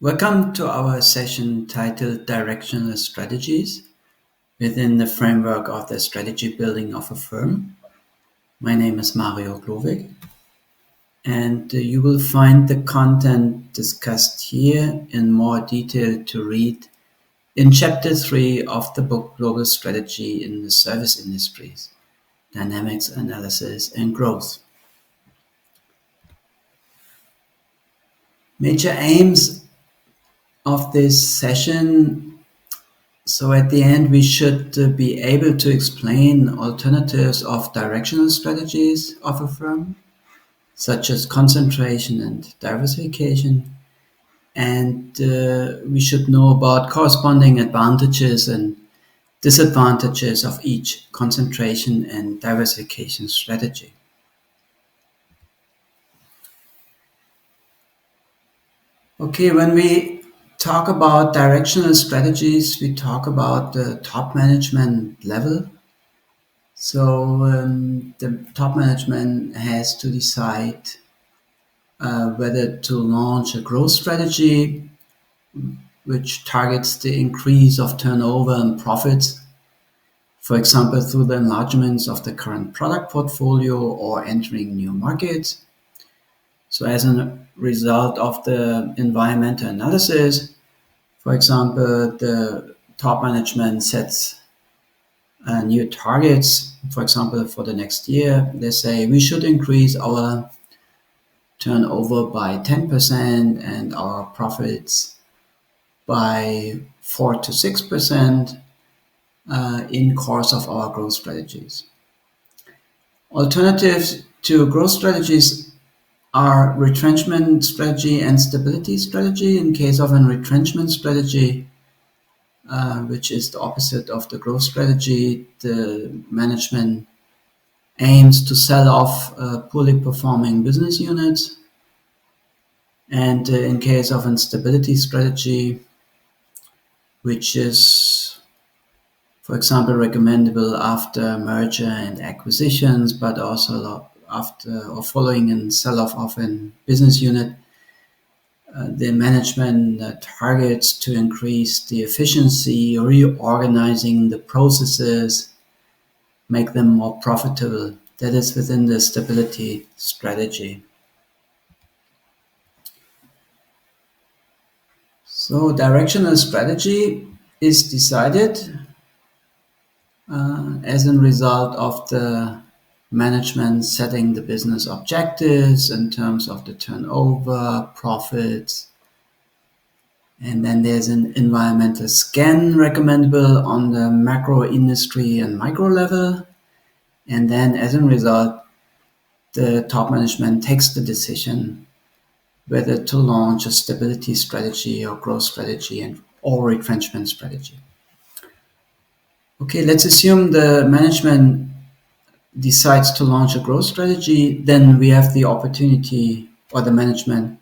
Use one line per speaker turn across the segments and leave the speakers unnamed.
Welcome to our session titled Directional Strategies within the framework of the strategy building of a firm. My name is Mario Glowig, and you will find the content discussed here in more detail to read in Chapter 3 of the book Global Strategy in the Service Industries, Dynamics, Analysis, and Growth. Major aims of this session. So at the end, we should be able to explain alternatives of directional strategies of a firm, such as concentration and diversification. And we should know about corresponding advantages and disadvantages of each concentration and diversification strategy. Okay, when we talk about directional strategies, we talk about the top management level. So the top management has to decide whether to launch a growth strategy which targets the increase of turnover and profits, for example, through the enlargements of the current product portfolio or entering new markets. So as a result of the environmental analysis, for example, the top management sets new targets. For example, for the next year, they say we should increase our turnover by 10% and our profits by 4 to 6% in course of our growth strategies. Alternatives to growth strategies are retrenchment strategy and stability strategy. In case of a retrenchment strategy, which is the opposite of the growth strategy, the management aims to sell off poorly performing business units. And in case of instability strategy, which is, for example, recommendable after merger and acquisitions, but also after or following a sell-off of a business unit, the management targets to increase the efficiency, reorganizing the processes, make them more profitable. That is within the stability strategy. So directional strategy is decided as a result of the management setting the business objectives in terms of the turnover, profits, and then there's an environmental scan recommendable on the macro industry and micro level. And then as a result, the top management takes the decision whether to launch a stability strategy or growth strategy or retrenchment strategy. Okay, let's assume the management decides to launch a growth strategy. Then we have the opportunity, or the management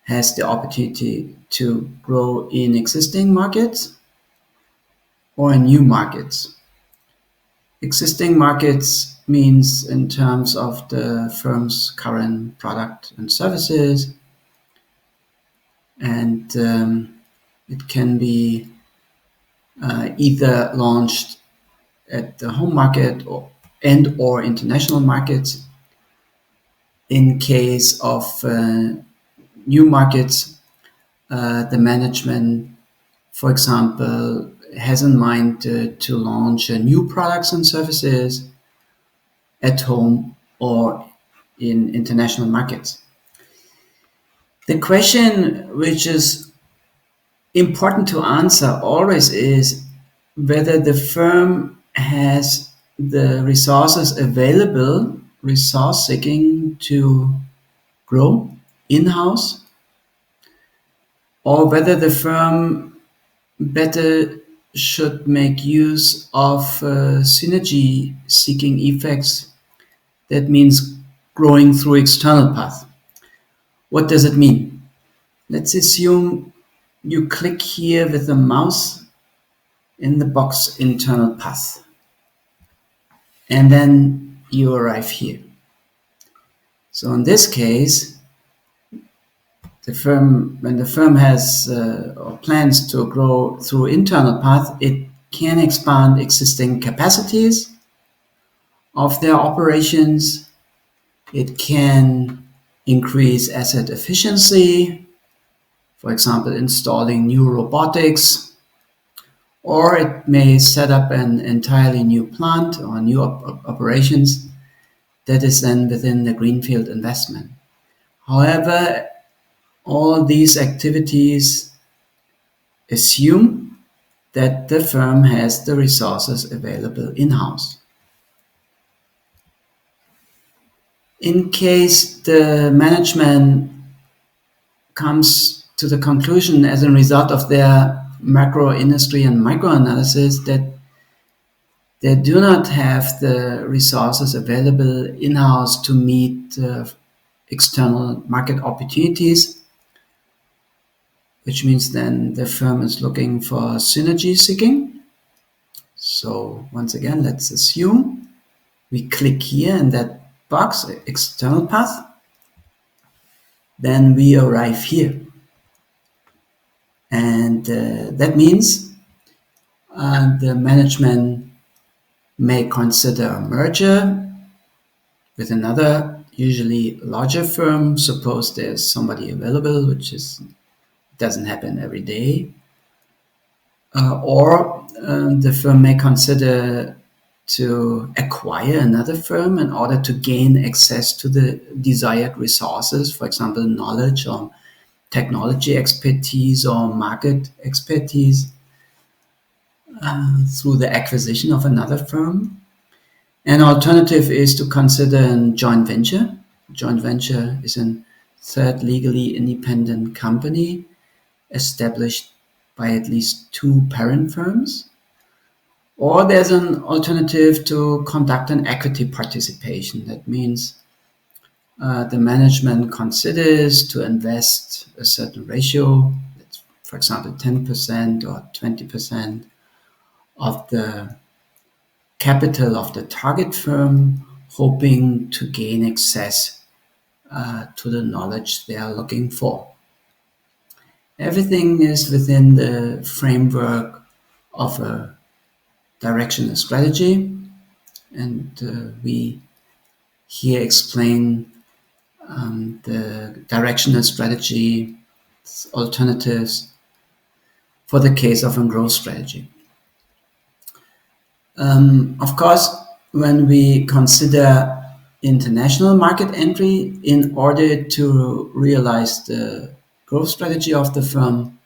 has the opportunity to grow in existing markets or in new markets. Existing markets means in terms of the firm's current product and services, and it can be either launched at the home market or international markets. In case of new markets, the management, for example, has in mind to launch new products and services at home or in international markets. The question which is important to answer always is whether the firm has the resources available, resource seeking to grow in-house, or whether the firm better should make use of synergy seeking effects. That means growing through external path. What does it mean? Let's assume you click here with the mouse in the box internal path, and then you arrive here. So in this case, when the firm has or plans to grow through internal path, it can expand existing capacities of their operations. It can increase asset efficiency, for example, installing new robotics, or it may set up an entirely new plant or new operations that is then within the greenfield investment. However, all these activities assume that the firm has the resources available in-house. In case the management comes to the conclusion as a result of their macro industry and micro analysis that they do not have the resources available in-house to meet external market opportunities, which means then the firm is looking for synergy seeking. So once again, let's assume we click here in that box, external path, then we arrive here. And that means the management may consider a merger with another, usually larger firm. Suppose there's somebody available, which doesn't happen every day. Or the firm may consider to acquire another firm in order to gain access to the desired resources, for example, knowledge or technology expertise or market expertise through the acquisition of another firm. An alternative is to consider a joint venture. Joint venture is a third legally independent company established by at least two parent firms. Or there's an alternative to conduct an equity participation. That means the management considers to invest a certain ratio, for example, 10% or 20% of the capital of the target firm, hoping to gain access to the knowledge they are looking for. Everything is within the framework of a directional strategy, and we here explain the directional strategy alternatives for the case of a growth strategy. Of course, when we consider international market entry in order to realize the growth strategy of the firm,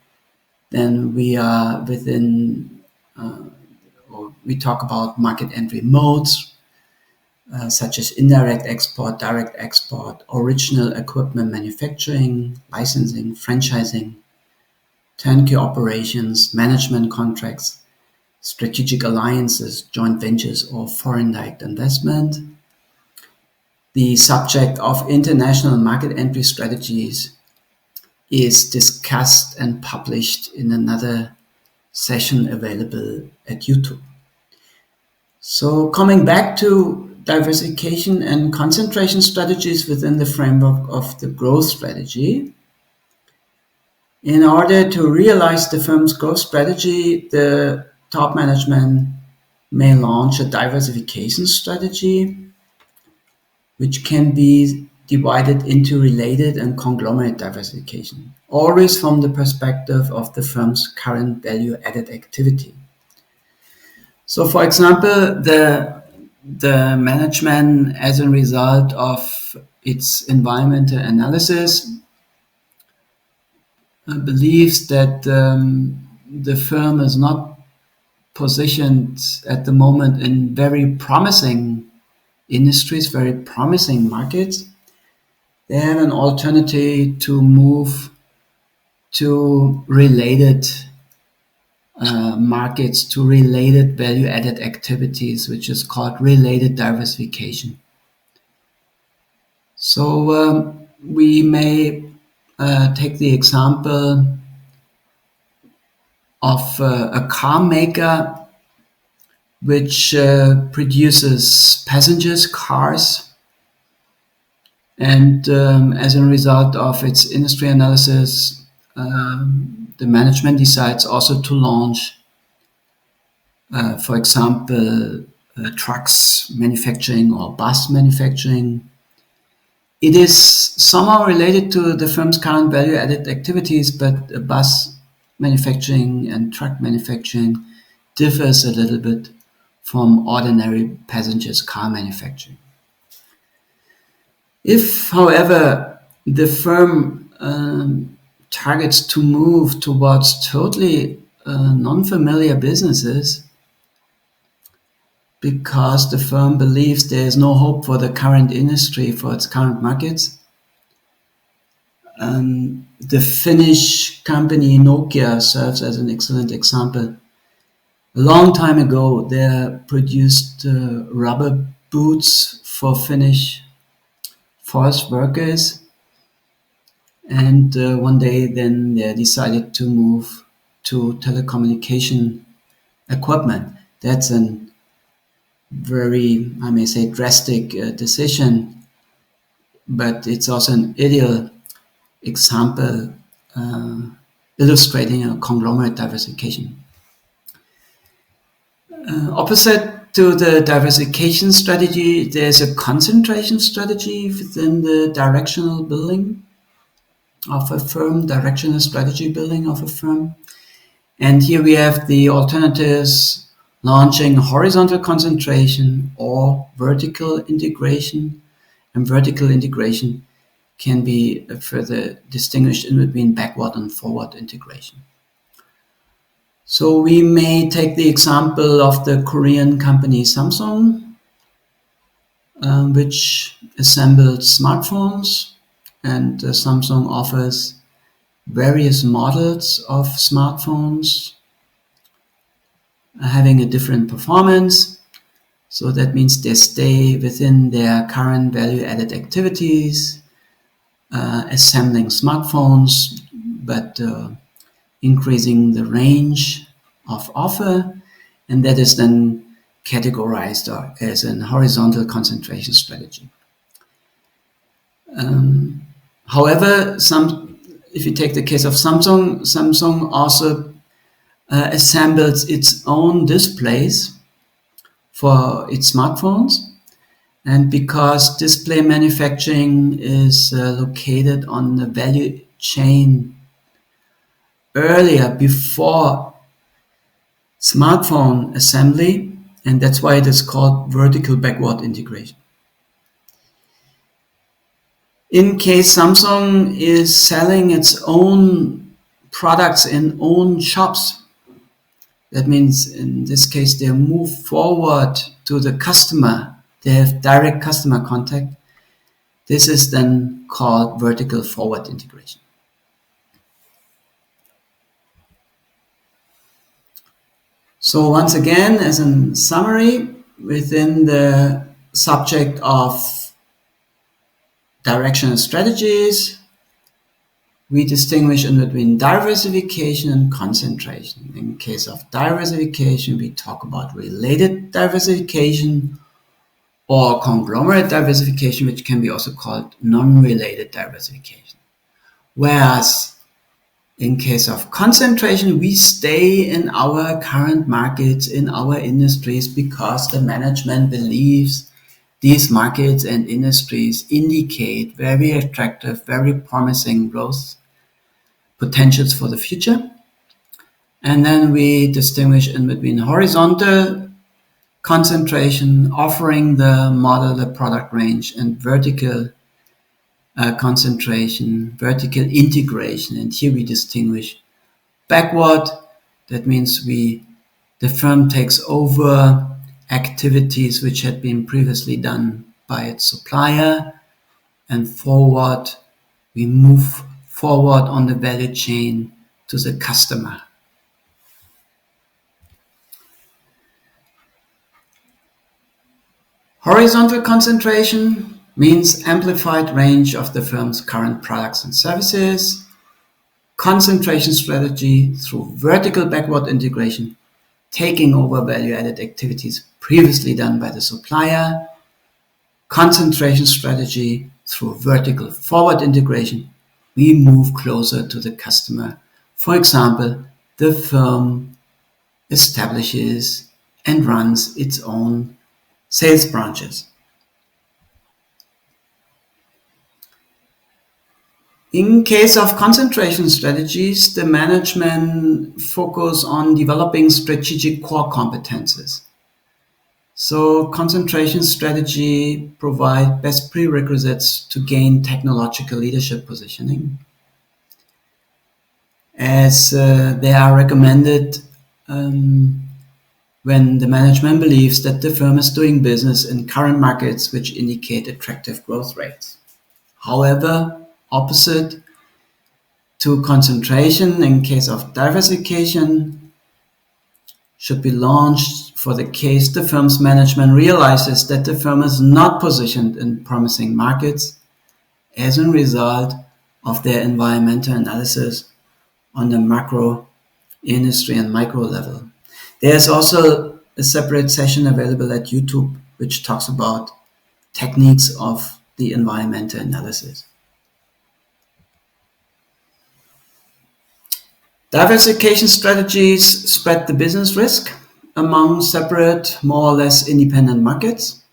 then we are within, or we talk about market entry modes, such as indirect export, direct export, original equipment manufacturing, licensing, franchising, turnkey operations, management contracts, strategic alliances, joint ventures, or foreign direct investment. The subject of international market entry strategies is discussed and published in another session available at YouTube. So coming back to diversification and concentration strategies within the framework of the growth strategy. In order to realize the firm's growth strategy, the top management may launch a diversification strategy, which can be divided into related and conglomerate diversification, always from the perspective of the firm's current value-added activity. So, for example, the management, as a result of its environmental analysis, believes that the firm is not positioned at the moment in very promising industries, very promising markets. They have an alternative to move to related markets, to related value-added activities, which is called related diversification. So we may take the example of a car maker which produces passengers cars, And as a result of its industry analysis, the management decides also to launch, for example, trucks manufacturing or bus manufacturing. It is somehow related to the firm's current value-added activities, but bus manufacturing and truck manufacturing differs a little bit from ordinary passengers car manufacturing. If, however, the firm targets to move towards totally non-familiar businesses because the firm believes there is no hope for the current industry, for its current markets, the Finnish company Nokia serves as an excellent example. A long time ago, they produced rubber boots for Finnish forest workers, and one day then they decided to move to telecommunication equipment. That's a very, I may say, drastic decision, but it's also an ideal example uh, illustrating a conglomerate diversification. Opposite to the diversification strategy, there's a concentration strategy within the directional building of a firm, directional strategy building of a firm. And here we have the alternatives: launching horizontal concentration or vertical integration. And vertical integration can be further distinguished in between backward and forward integration. So we may take the example of the Korean company Samsung, which assembles smartphones, and Samsung offers various models of smartphones having a different performance. So that means they stay within their current value-added activities, assembling smartphones, but increasing the range of offer, and that is then categorized as an horizontal concentration strategy. However, if you take the case of Samsung, Samsung also assembles its own displays for its smartphones. And because display manufacturing is located on the value chain earlier, before smartphone assembly, and that's why it is called vertical backward integration. In case Samsung is selling its own products in own shops, that means in this case they move forward to the customer, they have direct customer contact. This is then called vertical forward integration. So once again, as a summary, within the subject of directional strategies, we distinguish in between diversification and concentration. In case of diversification, we talk about related diversification or conglomerate diversification, which can be also called non-related diversification. Whereas in case of concentration, we stay in our current markets, in our industries, because the management believes these markets and industries indicate very attractive, very promising growth potentials for the future. And then we distinguish in between horizontal concentration, offering the model, the product range, and vertical concentration, vertical integration. And here we distinguish backward. That means the firm takes over activities which had been previously done by its supplier, and forward, we move forward on the value chain to the customer. Horizontal concentration means amplified range of the firm's current products and services. Concentration strategy through vertical backward integration, taking over value-added activities previously done by the supplier. Concentration strategy through vertical forward integration, we move closer to the customer. For example, the firm establishes and runs its own sales branches. In case of concentration strategies, the management focus on developing strategic core competences. So concentration strategy provide best prerequisites to gain technological leadership positioning, as they are recommended um, when the management believes that the firm is doing business in current markets which indicate attractive growth rates. However, opposite to concentration in case of diversification should be launched for the case the firm's management realizes that the firm is not positioned in promising markets as a result of their environmental analysis on the macro, industry, and micro level. There's also a separate session available at YouTube which talks about techniques of the environmental analysis. Diversification strategies spread the business risk among separate, more or less independent markets.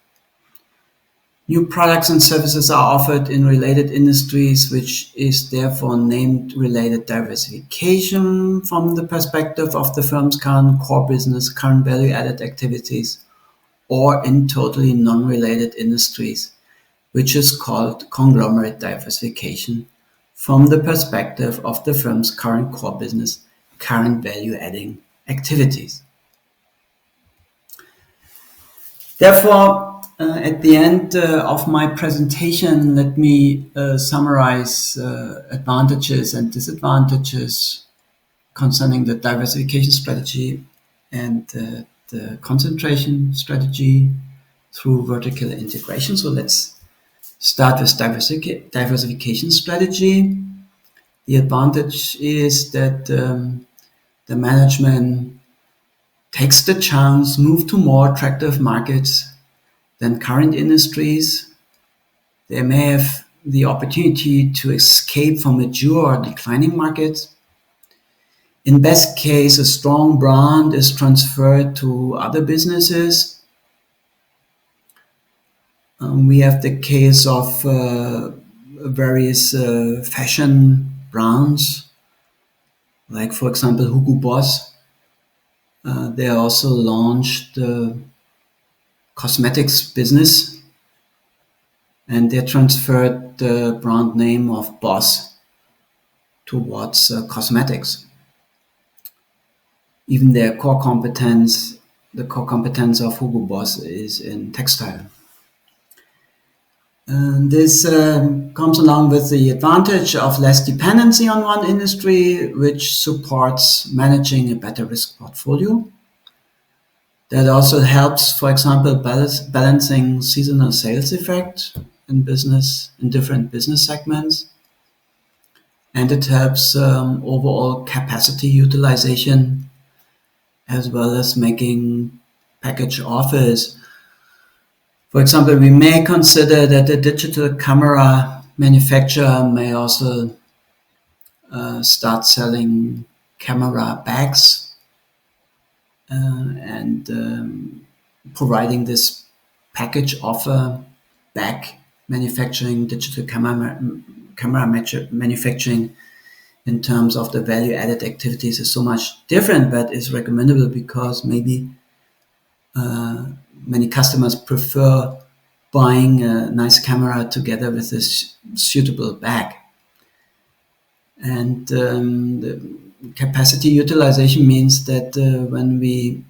New products and services are offered in related industries, which is therefore named related diversification from the perspective of the firm's current core business, current value-added activities, or in totally non-related industries, which is called conglomerate diversification from the perspective of the firm's current core business, current value-adding activities. Therefore, at the end of my presentation, let me summarize advantages and disadvantages concerning the diversification strategy and the concentration strategy through vertical integration. So let's start with diversification strategy. The advantage is that the management takes the chance, move to more attractive markets than current industries. They may have the opportunity to escape from mature or declining markets. In best case, a strong brand is transferred to other businesses. We have the case of various fashion brands, like for example Hugo Boss. They also launched the cosmetics business, and they transferred the brand name of Boss towards cosmetics. Even their core competence, the core competence of Hugo Boss is in textile. And this comes along with the advantage of less dependency on one industry, which supports managing a better risk portfolio. That also helps, for example, balancing seasonal sales effect in different business segments. And it helps overall capacity utilization, as well as making package offers. For example, we may consider that a digital camera manufacturer may also start selling camera bags and providing this package offer, bag manufacturing, digital camera manufacturing in terms of the value-added activities is so much different, but is recommendable because maybe many customers prefer buying a nice camera together with this suitable bag. And the capacity utilization means that when we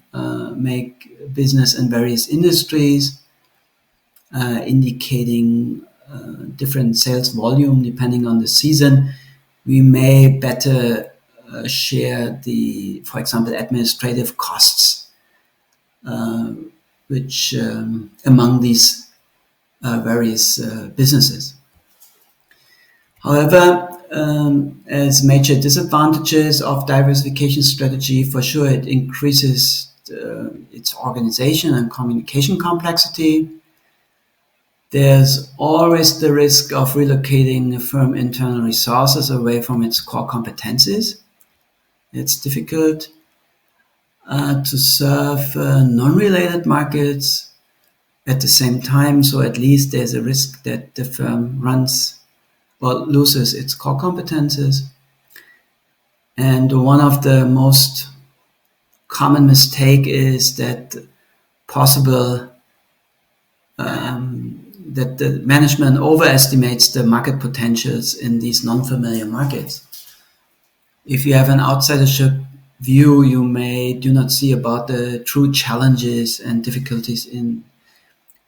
make business in various industries, indicating different sales volume depending on the season, we may better share the, for example, administrative costs, which among these various businesses. However, as major disadvantages of diversification strategy, for sure it increases its organization and communication complexity. There's always the risk of relocating a firm internal resources away from its core competencies. It's difficult to serve non-related markets at the same time, so at least there's a risk that the firm runs or loses its core competences. And one of the most common mistake is that possible that the management overestimates the market potentials in these non-familiar markets. If you have an outsidership view, you may do not see about the true challenges and difficulties in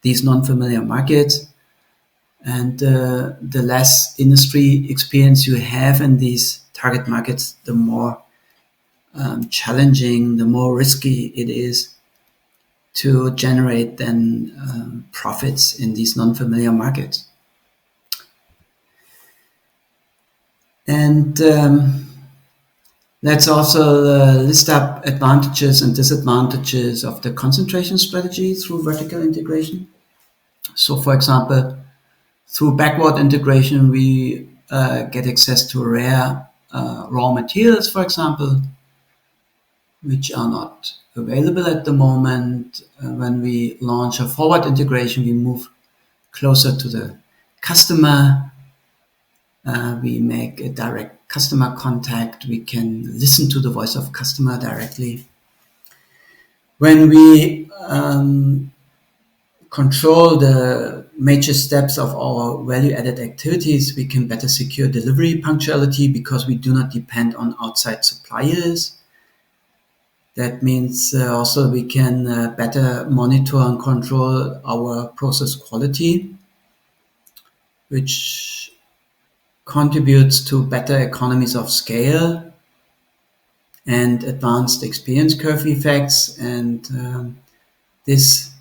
these non-familiar markets. And the less industry experience you have in these target markets, the more challenging, the more risky it is to generate then profits in these non-familiar markets. And let's also list up advantages and disadvantages of the concentration strategy through vertical integration. So, for example, through backward integration, we get access to rare raw materials, for example, which are not available at the moment. When we launch a forward integration, we move closer to the customer. We make a direct customer contact. We can listen to the voice of customer directly. When we control the major steps of our value-added activities, we can better secure delivery punctuality because we do not depend on outside suppliers. That means also we can better monitor and control our process quality, which contributes to better economies of scale and advanced experience curve effects. And this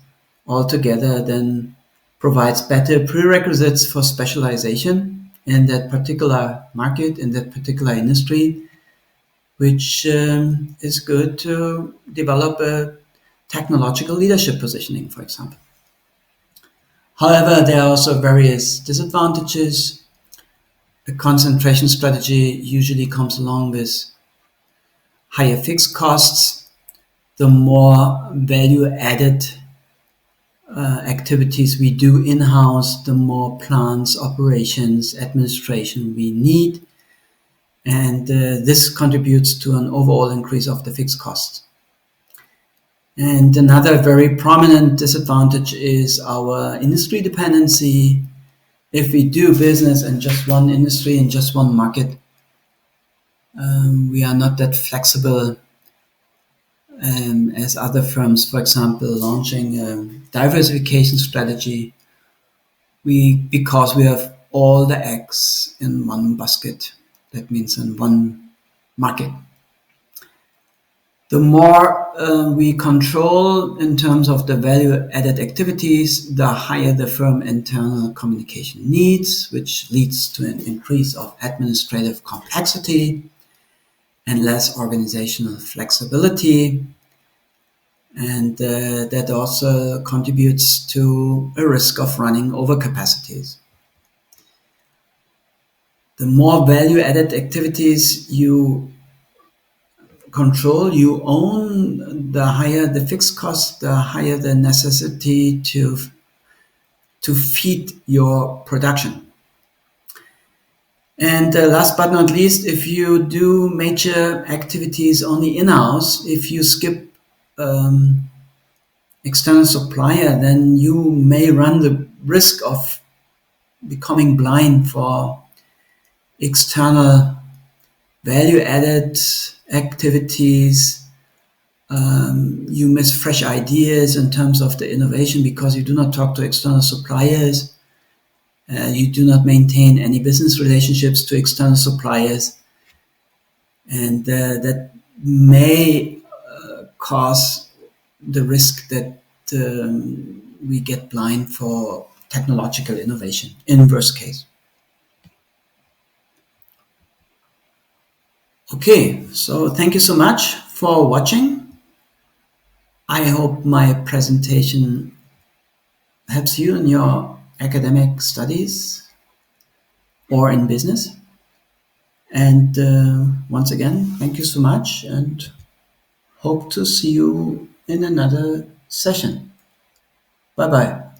altogether then provides better prerequisites for specialization in that particular market, in that particular industry, which is good to develop a technological leadership positioning, for example. However, there are also various disadvantages. A concentration strategy usually comes along with higher fixed costs. The more value added activities we do in-house, the more plants, operations, administration we need. And this contributes to an overall increase of the fixed costs. And another very prominent disadvantage is our industry dependency. If we do business in just one industry, in just one market, we are not that flexible as other firms, for example, launching a diversification strategy. Because we have all the eggs in one basket, that means in one market. The more we control in terms of the value-added activities, the higher the firm internal communication needs, which leads to an increase of administrative complexity and less organizational flexibility. And that also contributes to a risk of running overcapacities. The more value-added activities you control, you own, the higher the fixed cost, the higher the necessity to feed your production. And last but not least, if you do major activities only in-house, if you skip external supplier, then you may run the risk of becoming blind for external value-added activities. You miss fresh ideas in terms of the innovation because you do not talk to external suppliers. You do not maintain any business relationships to external suppliers. And that may cause the risk that we get blind for technological innovation in worst case. Okay, so thank you so much for watching. I hope my presentation helps you in your academic studies or in business. And once again, thank you so much and hope to see you in another session. Bye bye.